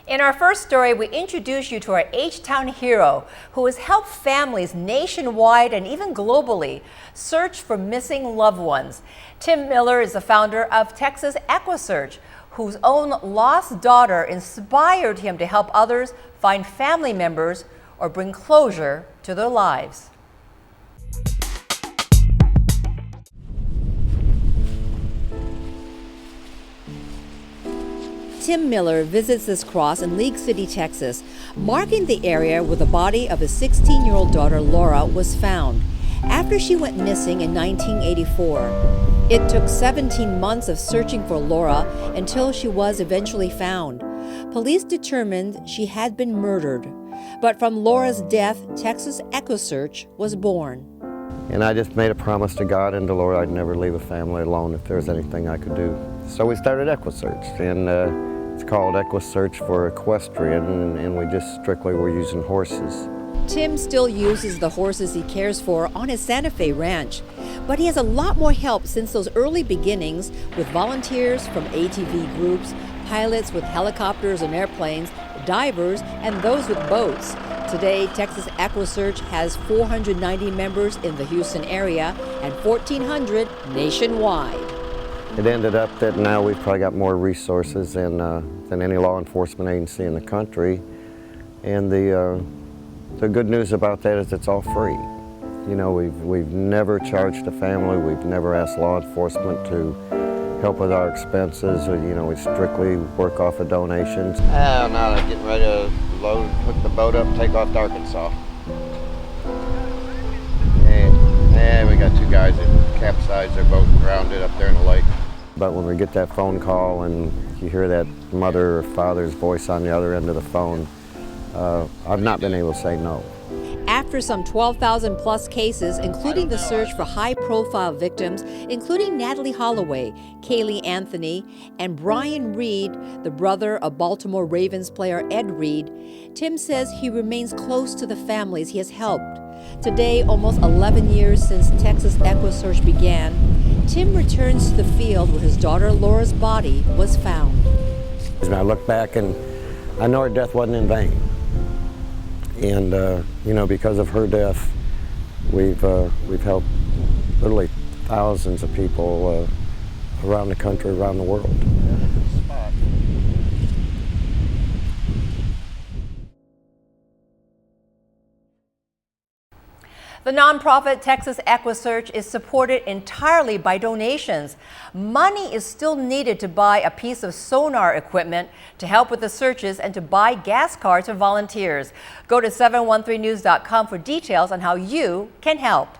In our first story, we introduce you to our Htown hero who has helped families nationwide and even globally search for missing loved ones. Tim Miller is the founder of Texas EquuSearch, whose own lost daughter inspired him to help others find family members or bring closure to their lives. Tim Miller visits this cross in League City, Texas, marking the area where the body of his 16-year-old daughter, Laura, was found after she went missing in 1984. It took 17 months of searching for Laura until she was eventually found. Police determined she had been murdered, but from Laura's death, Texas EquuSearch was born. And I just made a promise to God and to Laura I'd never leave a family alone if there was anything I could do. So we started EquuSearch, and it's called EquuSearch for equestrian, and we just strictly were using horses. Tim still uses the horses he cares for on his Santa Fe ranch, but he has a lot more help since those early beginnings with volunteers from ATV groups, pilots with helicopters and airplanes, divers, and those with boats. Today, Texas EquuSearch has 490 members in the Houston area and 1,400 nationwide. It ended up that now we've probably got more resources than any law enforcement agency in the country. And the good news about that is it's all free. You know, we've never charged a family, we've never asked law enforcement to help with our expenses. You know, we strictly work off of donations. Now they're getting ready to hook the boat up and take off to Arkansas. And we got two guys that capsized their boat and drowned it up there in the lake. But when we get that phone call and you hear that mother or father's voice on the other end of the phone, I've not been able to say no. After some 12,000 plus cases, including the search for high-profile victims, including Natalie Holloway, Kaylee Anthony, and Brian Reed, the brother of Baltimore Ravens player Ed Reed, Tim says he remains close to the families he has helped. Today, almost 11 years since Texas EquuSearch began, Tim returns to the field where his daughter Laura's body was found. And I look back and I know her death wasn't in vain. And you know, because of her death, we've helped literally thousands of people around the country, around the world. The nonprofit Texas EquuSearch is supported entirely by donations. Money is still needed to buy a piece of sonar equipment to help with the searches and to buy gas cards for volunteers. Go to 713news.com for details on how you can help.